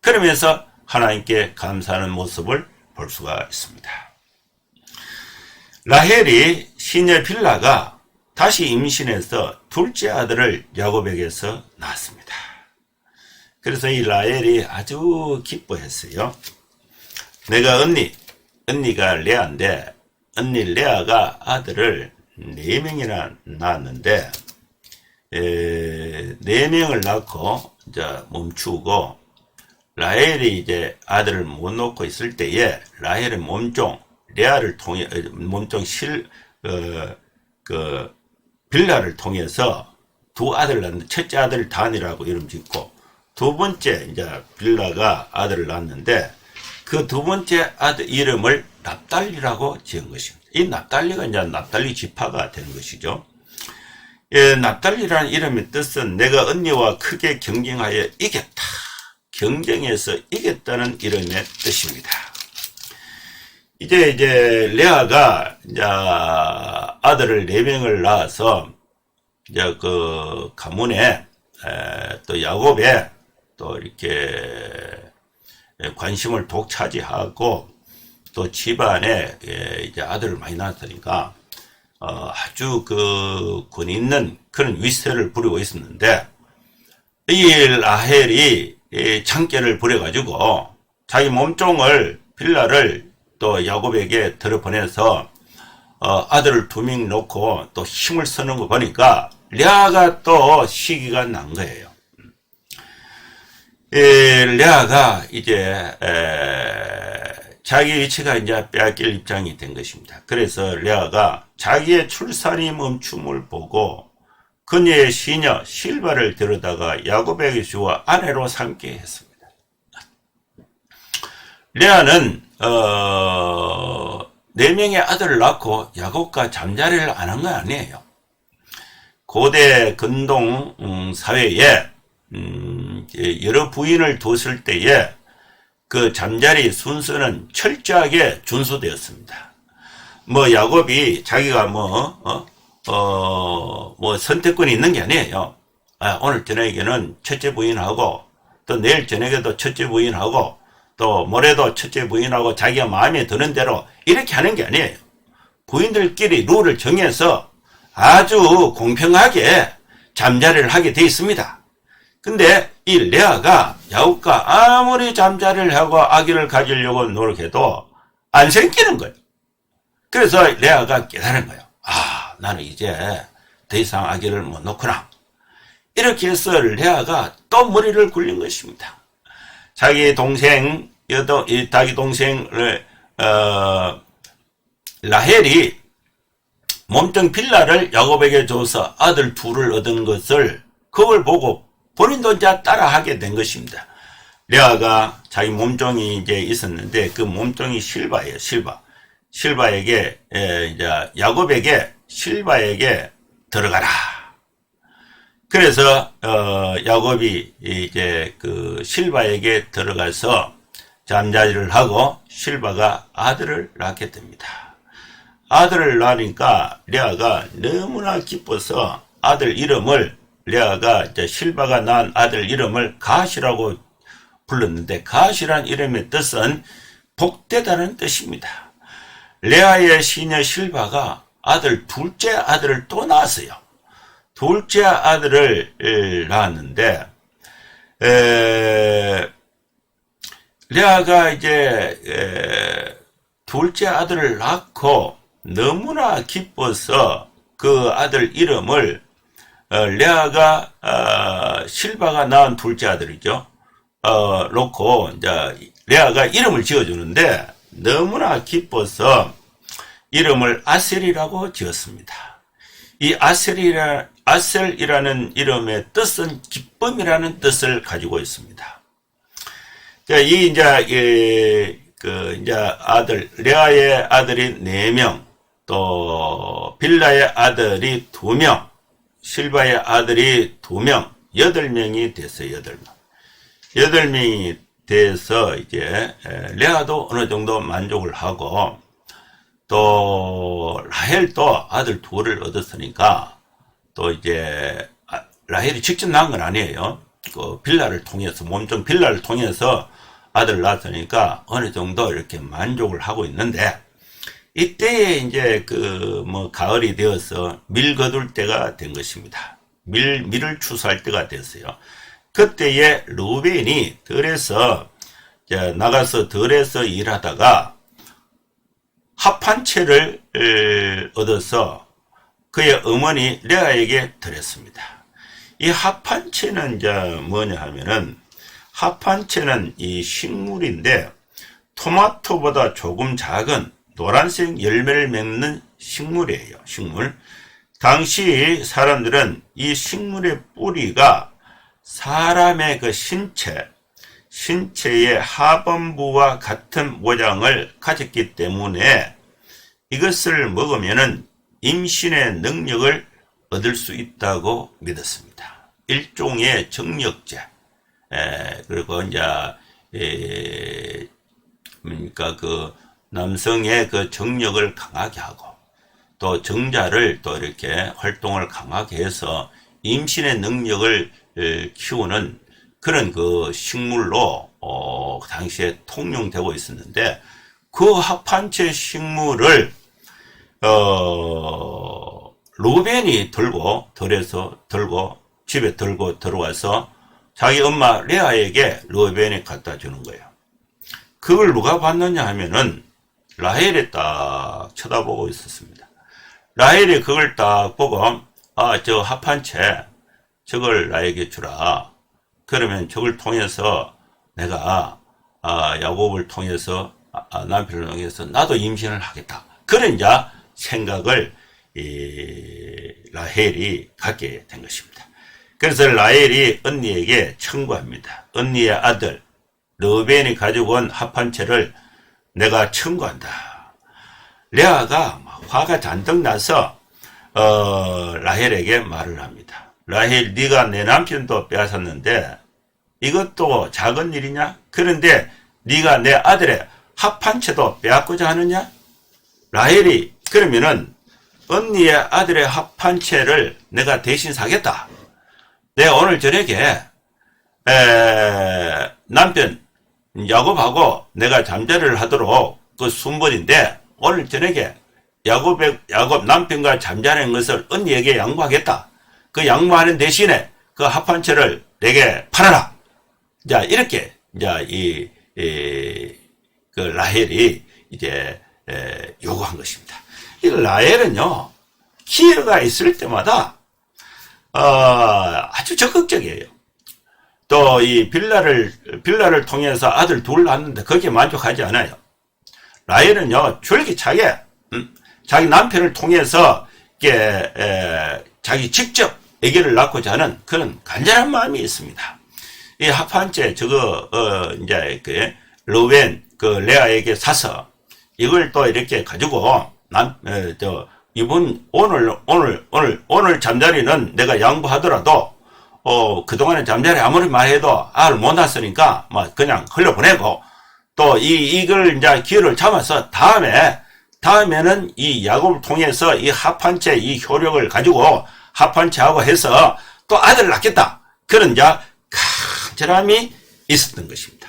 그러면서 하나님께 감사하는 모습을 볼 수가 있습니다. 라헬이 시녀 빌라가 다시 임신해서 둘째 아들을 야곱에게서 낳았습니다. 그래서 이 라헬이 아주 기뻐했어요. 내가 언니가 레아인데, 언니 레아가 아들을 4명이나 낳았는데, 4명을 낳고 이제 멈추고, 라헬이 이제 아들을 못 놓고 있을 때에 라헬의 몸종 레아를 통해 몸종 빌라를 통해서 두 아들을 낳는데, 첫째 아들 단이라고 이름 짓고 두 번째 이제 빌라가 아들을 낳았는데, 그 두 번째 아들 이름을 납달리라고 지은 것입니다. 이 납달리가 이제 납달리 지파가 되는 것이죠. 납달리라는 이름의 뜻은 내가 언니와 크게 경쟁하여 이겼다. 경쟁에서 이겼다는 이름의 뜻입니다. 이제 레아가 이제 아들을 4명을 낳아서 이제 그 가문에 또 야곱에 또 이렇게 관심을 독차지하고 또 집안에 이제 아들을 많이 낳았으니까 아주 그 권 있는 그런 위세를 부리고 있었는데, 이 라헬이 창기를 부려가지고 자기 몸종을 빌라를 또 야곱에게 들어보내서 아들을 2명 놓고 또 힘을 쓰는 거 보니까 레아가 또 시기가 난 거예요. 레아가 이제 자기 위치가 이제 빼앗길 입장이 된 것입니다. 그래서 레아가 자기의 출산이 멈춤을 보고 그녀의 시녀 실바를 데려다가 야곱에게 주어 아내로 삼게 했습니다. 레아는 4명의 아들을 낳고 야곱과 잠자리를 안 한 건 아니에요. 고대 근동 사회에 여러 부인을 뒀을 때에 그 잠자리 순서는 철저하게 준수되었습니다. 뭐 야곱이 자기가 선택권이 있는 게 아니에요. 오늘 저녁에는 첫째 부인하고 또 내일 저녁에도 첫째 부인하고 또 모레도 첫째 부인하고 자기가 마음에 드는 대로 이렇게 하는 게 아니에요. 부인들끼리 룰을 정해서 아주 공평하게 잠자리를 하게 돼 있습니다. 근데 이 레아가 야곱과 아무리 잠자리를 하고 아기를 가지려고 노력해도 안 생기는 거예요. 그래서 레아가 깨달은 거예요. 나는 이제 더 이상 아기를 못 놓구나. 이렇게 해서 레아가 또 머리를 굴린 것입니다. 자기 동생, 자기 동생을, 라헬이 몸종 빌라를 야곱에게 줘서 아들 둘을 얻은 것을 그걸 보고 본인도 이제 따라하게 된 것입니다. 레아가 자기 몸종이 이제 있었는데 그 몸종이 실바예요. 실바에게 이제 야곱에게 실바에게 들어가라. 그래서 야곱이 이제 그 실바에게 들어가서 잠자리를 하고 실바가 아들을 낳게 됩니다. 아들을 낳으니까 레아가 너무나 기뻐서 아들 이름을 레아가 이제 실바가 낳은 아들 이름을 갓이라고 불렀는데 갓이란 이름의 뜻은 복되다는 뜻입니다. 레아의 시녀 실바가 둘째 아들을 또 낳았어요. 둘째 아들을 낳았는데 레아가 이제 둘째 아들을 낳고 너무나 기뻐서 그 아들 이름을 레아가 실바가 낳은 둘째 아들이죠. 놓고 이제 레아가 이름을 지어주는데 너무나 기뻐서 이름을 아셀이라고 지었습니다. 이 아셀이라는 이름의 뜻은 기쁨이라는 뜻을 가지고 있습니다. 이제 레아의 아들이 4명, 또 빌라의 아들이 2명, 실바의 아들이 2명, 8명이 됐어요. 8명이 돼서 이제 레아도 어느 정도 만족을 하고 또 라헬도 아들 2를 얻었으니까 또 이제 라헬이 직접 낳은 건 아니에요. 그 빌라를 통해서 몸종 빌라를 통해서 아들을 낳았으니까 어느 정도 이렇게 만족을 하고 있는데 이때에 이제 가을이 되어서 밀 거둘 때가 된 것입니다. 밀을 추수할 때가 됐어요. 그때에 루벤이 들에서 나가서 들에서 일하다가 합 한 채를 얻어서 그의 어머니 레아에게 드렸습니다. 이 합 한 채는 이제 뭐냐 하면은 합 한 채는 이 식물인데 토마토보다 조금 작은 노란색 열매를 맺는 식물이에요. 식물. 당시 사람들은 이 식물의 뿌리가 사람의 그 신체의 하반부와 같은 모양을 가졌기 때문에 이것을 먹으면은 임신의 능력을 얻을 수 있다고 믿었습니다. 일종의 정력제. 그리고 이제 그 남성의 그 정력을 강하게 하고 또 정자를 또 이렇게 활동을 강하게 해서 임신의 능력을 키우는 그런 그 식물로 당시에 통용되고 있었는데 그 합 한 채 식물을 루벤이 들고 집에 들고 들어와서 자기 엄마 레아에게 루벤이 갖다 주는 거예요. 그걸 누가 봤느냐 하면은 라헬이 딱 쳐다보고 있었습니다. 라헬이 그걸 딱 보고 저 합 한 채 저걸 나에게 주라. 그러면 저걸 통해서 내가 야곱을 통해서 남편을 통해서 나도 임신을 하겠다. 그런 이제 생각을 라헬이 갖게 된 것입니다. 그래서 라헬이 언니에게 청구합니다. 언니의 아들 르벤이 가지고 온 합 한 채를 내가 청구한다. 레아가 화가 잔뜩 나서 라헬에게 말을 합니다. 라헬, 네가 내 남편도 빼앗았는데 이것도 작은 일이냐? 그런데 네가 내 아들의 합 한 채도 빼앗고자 하느냐? 라헬이 그러면은 언니의 아들의 합 한 채를 내가 대신 사겠다. 내가 오늘 저녁에 남편 야곱하고 내가 잠자리를 하도록 그 순번인데 오늘 저녁에 야곱 남편과 잠자는 것을 언니에게 양보하겠다. 그 양보하는 대신에 그 합 한 채를 내게 팔아라. 자, 이렇게 이제 그 라헬이 이제 요구한 것입니다. 이 라헬은요, 기회가 있을 때마다 아주 적극적이에요. 또 이 빌라를 통해서 아들 둘 낳았는데 거기에 만족하지 않아요. 라헬은요, 줄기차게 자기 남편을 통해서 자기 직접 아기를 낳고자 하는 그런 간절한 마음이 있습니다. 이 합 한 채 이제 그 루벤 그 레아에게 사서 이걸 또 이렇게 가지고 이번 오늘 잠자리는 내가 양보하더라도 그동안에 잠자리 아무리 말해도 알을 못 낳았으니까 뭐 그냥 흘려보내고 또 이걸 이제 기회를 잡아서 다음에는 이 야곱을 통해서 이 합 한 채 이 효력을 가지고 합 한 채하고 해서 또 아들을 낳겠다. 그런 이제 간절함이 있었던 것입니다.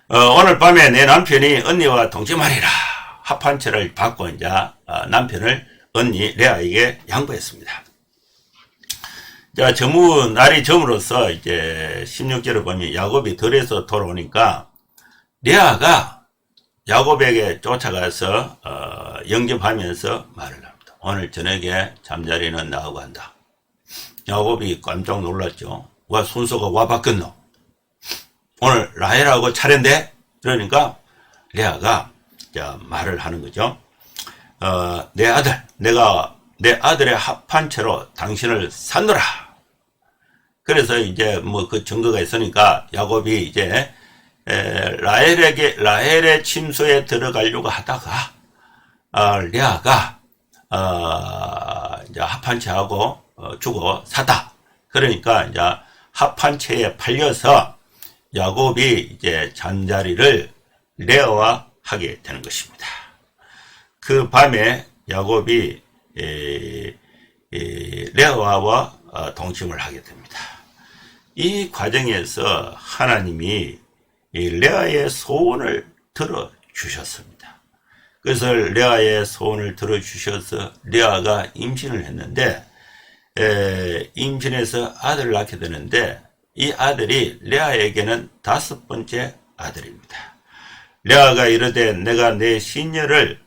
오늘 밤에 내 남편이 언니와 동침하리라. 합 한 채를 받고 이제 남편을 언니 레아에게 양보했습니다. 자, 날이 저물어서 이제 16절을 보면 야곱이 들에서 돌아오니까 레아가 야곱에게 쫓아가서 영접하면서 말을 합니다. 오늘 저녁에 잠자리는 나하고 한다. 야곱이 깜짝 놀랐죠. 와, 순서가 와 바뀌었노? 오늘 라헬하고 차례인데? 그러니까 레아가 말을 하는 거죠. 내 아들의 합 한 채로 당신을 샀노라. 그래서 이제 뭐 그 증거가 있으니까 야곱이 이제 라헬의 침소에 들어가려고 하다가 레아가 이제 합 한 채하고 주고 샀다. 그러니까 이제 합 한 채에 팔려서 야곱이 이제 잠자리를 레아와 하게 되는 것입니다. 그 밤에 야곱이 레아와 동침을 하게 됩니다. 이 과정에서 하나님이 레아의 소원을 들어주셨습니다. 그래서 레아의 소원을 들어주셔서 레아가 임신을 했는데 임신해서 아들을 낳게 되는데 이 아들이 레아에게는 5번째 아들입니다. 레아가 이르되 내가 내 시녀를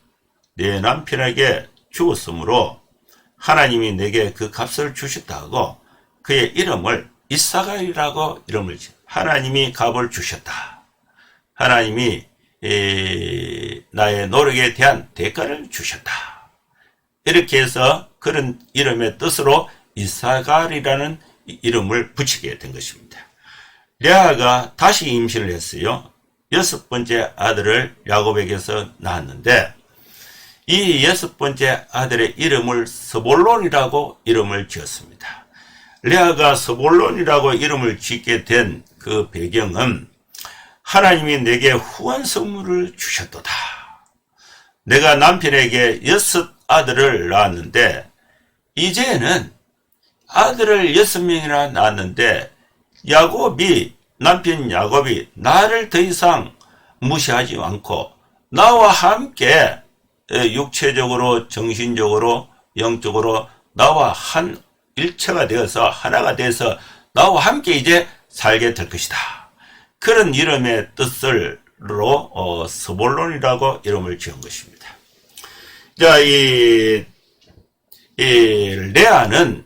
내 남편에게 주었으므로 하나님이 내게 그 값을 주셨다 하고 그의 이름을 이사갈이라고 이름을 하나님이 값을 주셨다. 하나님이 나의 노력에 대한 대가를 주셨다. 이렇게 해서 그런 이름의 뜻으로 이사갈이라는 이름을 붙이게 된 것입니다. 레아가 다시 임신을 했어요. 6번째 아들을 야곱에게서 낳았는데 이 6번째 아들의 이름을 스볼론이라고 이름을 지었습니다. 레아가 스볼론이라고 이름을 짓게 된 그 배경은 하나님이 내게 후한 선물을 주셨도다. 내가 남편에게 6 아들을 낳았는데 이제는 아들을 6명이나 낳았는데 남편 야곱이 나를 더 이상 무시하지 않고 나와 함께 육체적으로 정신적으로 영적으로 나와 한 일체가 되어서 하나가 돼서 나와 함께 이제 살게 될 것이다. 그런 이름의 뜻으로 스볼론이라고 이름을 지은 것입니다. 자, 이 레아는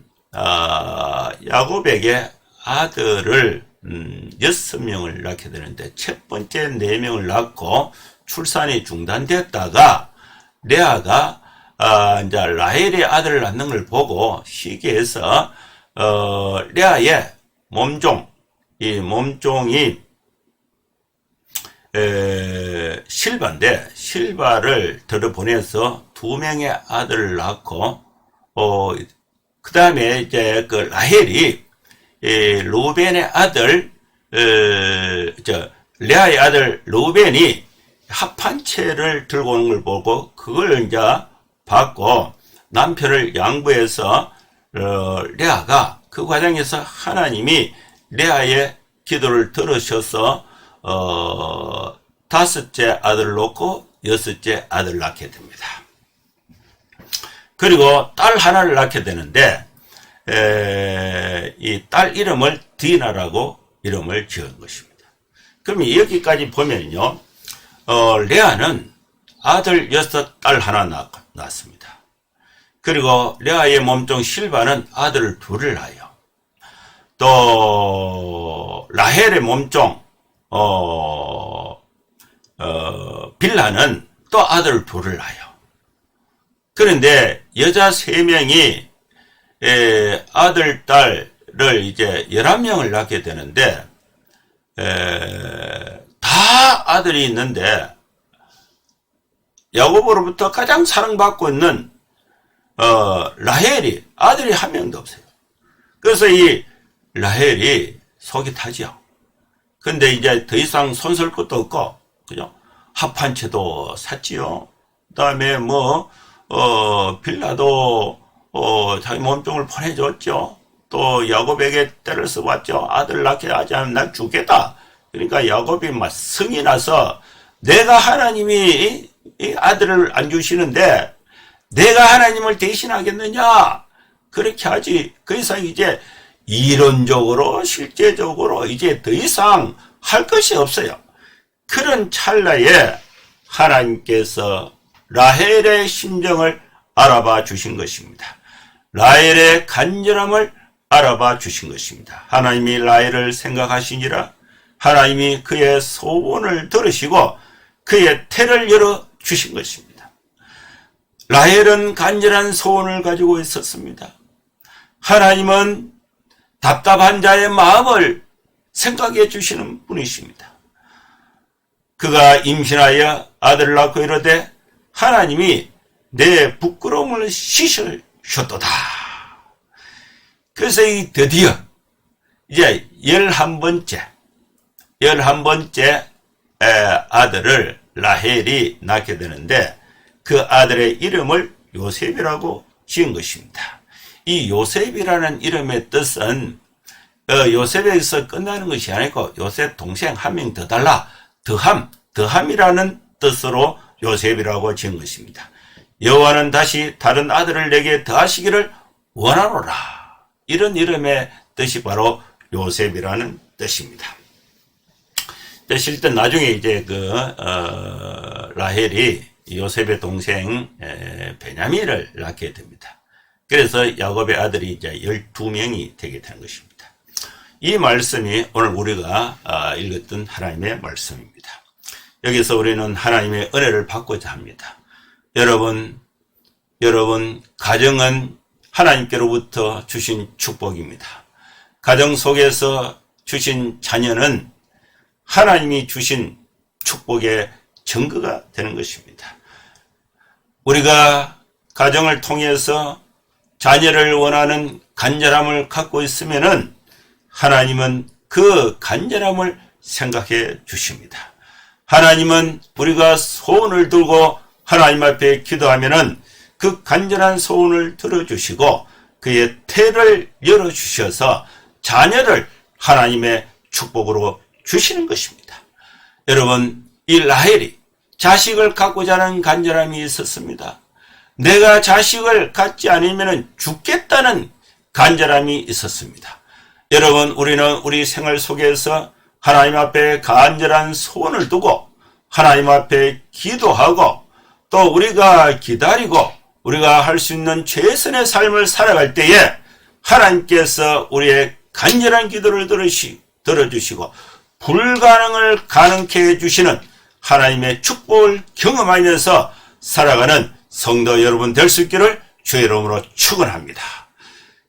야곱에게 아들을 6명을 낳게 되는데 첫 번째 4명을 낳고 출산이 중단됐다가 레아가 이제 라헬의 아들을 낳는 걸 보고 시기해서 레아의 이 몸종이 실바인데 실바를 들어보내서 2명의 아들을 낳고 그 다음에 이제 그 라헬이 루벤의 아들 레아의 아들 루벤이 합한 채를 들고 오는 걸 보고 그걸 이제 받고 남편을 양보해서 레아가 그 과정에서 하나님이 레아의 기도를 들으셔서 다섯째 아들을 놓고 여섯째 아들을 낳게 됩니다. 그리고 딸 하나를 낳게 되는데 이 딸 이름을 디나라고 이름을 지은 것입니다. 그러면 여기까지 보면요, 레아는 아들 6, 딸 하나 낳았습니다. 그리고 레아의 몸종 실바는 아들을 2을 낳아요. 또 라헬의 몸종 빌라는 또 아들 2을 낳아요. 그런데 여자 3명이 아들, 딸을 이제 11명을 낳게 되는데 다 아들이 있는데 야곱으로부터 가장 사랑받고 있는 라헬이 아들이 한 명도 없어요. 그래서 이 라헬이 속이 타죠. 근데 이제 더 이상 손쓸 것도 없고 그죠? 합한 채도 샀지요. 그다음에 빌라도 자기 몸종을 보내줬죠. 또 야곱에게 때를 써봤죠. 아들 낳게 하지 않으면 난 죽겠다. 그러니까 야곱이 막 성이 나서 내가 하나님이 이 아들을 안 주시는데 내가 하나님을 대신하겠느냐? 그렇게 하지. 그 이상 이제 이론적으로 실제적으로 이제 더 이상 할 것이 없어요. 그런 찰나에 하나님께서 라헬의 심정을 알아봐 주신 것입니다. 라헬의 간절함을 알아봐 주신 것입니다. 하나님이 라헬을 생각하시니라 하나님이 그의 소원을 들으시고 그의 태를 열어 주신 것입니다. 라헬은 간절한 소원을 가지고 있었습니다. 하나님은 답답한 자의 마음을 생각해 주시는 분이십니다. 그가 임신하여 아들을 낳고 이르되 하나님이 내 부끄러움을 씻으셨도다. 그래서 이 드디어 이제 11번째 아들을 라헬이 낳게 되는데 그 아들의 이름을 요셉이라고 지은 것입니다. 이 요셉이라는 이름의 뜻은 요셉에서 끝나는 것이 아니고 요셉 동생 한 명 더 달라 더함이라는 뜻으로 요셉이라고 지은 것입니다. 여호와는 다시 다른 아들을 내게 더하시기를 원하노라. 이런 이름의 뜻이 바로 요셉이라는 뜻입니다. 실제 나중에 이제 라헬이 요셉의 동생 베냐민을 낳게 됩니다. 그래서 야곱의 아들이 이제 12명이 되게 되는 것입니다. 이 말씀이 오늘 우리가 읽었던 하나님의 말씀입니다. 여기서 우리는 하나님의 은혜를 받고자 합니다. 여러분, 가정은 하나님께로부터 주신 축복입니다. 가정 속에서 주신 자녀는 하나님이 주신 축복의 증거가 되는 것입니다. 우리가 가정을 통해서 자녀를 원하는 간절함을 갖고 있으면은 하나님은 그 간절함을 생각해 주십니다. 하나님은 우리가 소원을 들고 하나님 앞에 기도하면은 그 간절한 소원을 들어주시고 그의 태를 열어주셔서 자녀를 하나님의 축복으로 주시는 것입니다. 여러분, 이 라헬이 자식을 갖고자 하는 간절함이 있었습니다. 내가 자식을 갖지 않으면 죽겠다는 간절함이 있었습니다. 여러분, 우리는 우리 생활 속에서 하나님 앞에 간절한 소원을 두고 하나님 앞에 기도하고 또 우리가 기다리고 우리가 할 수 있는 최선의 삶을 살아갈 때에 하나님께서 우리의 간절한 기도를 들어주시고 불가능을 가능케 해주시는 하나님의 축복을 경험하면서 살아가는 성도 여러분 될 수 있기를 주의 이름으로 축원합니다.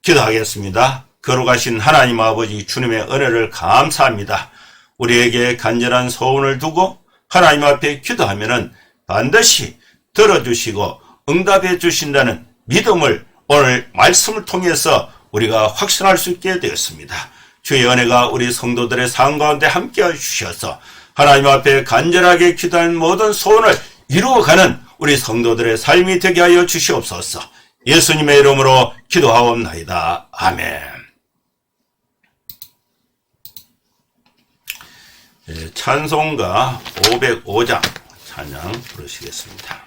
기도하겠습니다. 거룩하신 하나님 아버지 주님의 은혜를 감사합니다. 우리에게 간절한 소원을 두고 하나님 앞에 기도하면은 반드시 들어주시고 응답해 주신다는 믿음을 오늘 말씀을 통해서 우리가 확신할 수 있게 되었습니다. 주의 은혜가 우리 성도들의 삶 가운데 함께 주셔서 하나님 앞에 간절하게 기도한 모든 소원을 이루어가는 우리 성도들의 삶이 되게 하여 주시옵소서. 예수님의 이름으로 기도하옵나이다. 아멘. 찬송가 505장 찬양 부르시겠습니다.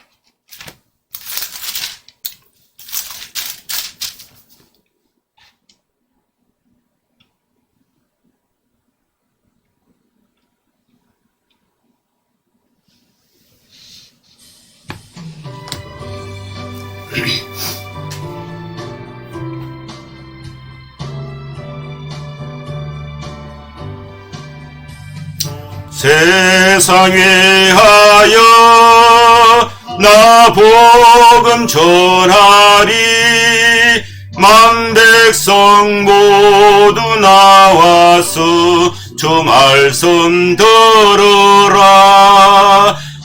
세상 위하여 나 복음 전하리. 만백성 모두 나와서 주 말씀 들으라.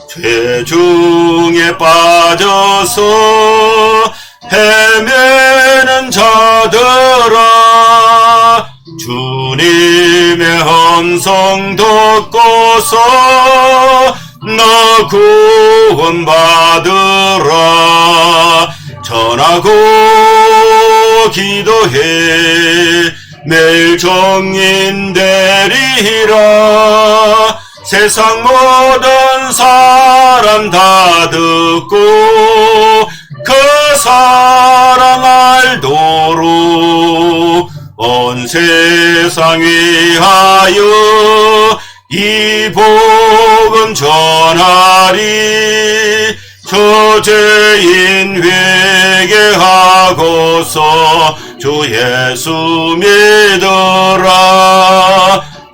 죄 중에 빠져서 헤매는 자들아, 주님의 음성 듣고서 너 구원받으라. 전하고 기도해 매일 정인 되리라. 세상 모든 사람 다 듣고 그 사랑 알도록 온 세상 위하여 이 복음 전하리. 저죄인 회개하고서 주 예수 믿어라.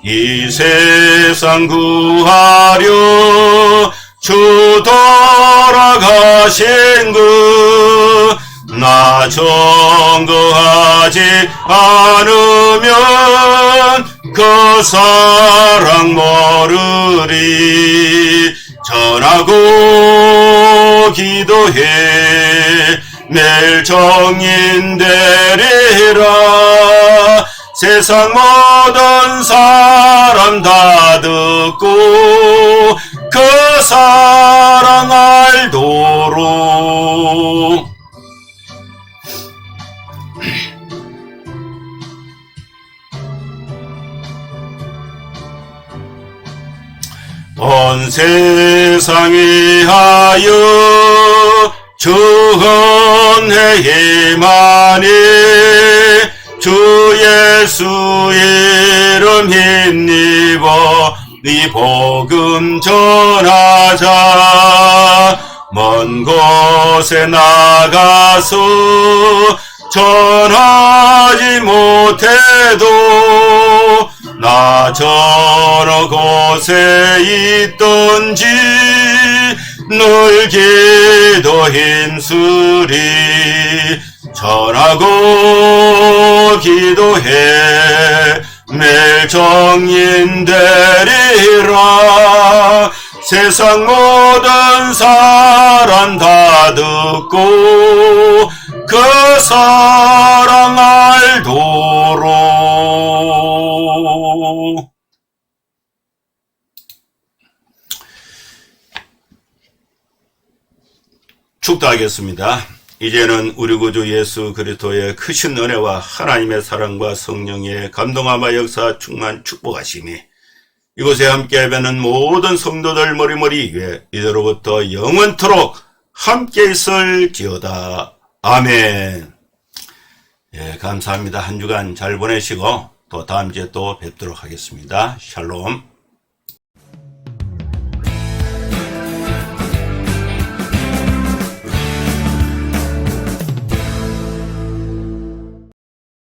이 세상 구하려 주 돌아가신 그 나 정거하지 않으면 그 사랑 모르리. 전하고 기도해 매일 정인 되리라. 세상 모든 사람 다 듣고 그 사랑 알도록 온 세상 위하여 주 은혜 임하니. 주 예수 이름 힘입어 이 복음 전하자. 먼 곳에 나가서 전하지 못해도 나 저러 곳에 있던지 늘 기도 힘쓰리. 전하고 기도해 매일 정인 되리라. 세상 모든 사람 다 듣고 그 사랑 알도록. 축도하겠습니다. 이제는 우리 구주 예수 그리스도의 크신 은혜와 하나님의 사랑과 성령의 감동하마 역사 충만 축복하심이 이곳에 함께 하는 모든 성도들 머리머리 위에 이대로부터 영원토록 함께 있을지어다. 아멘. 예, 감사합니다. 한 주간 잘 보내시고 또 다음 주에 또 뵙도록 하겠습니다. 샬롬.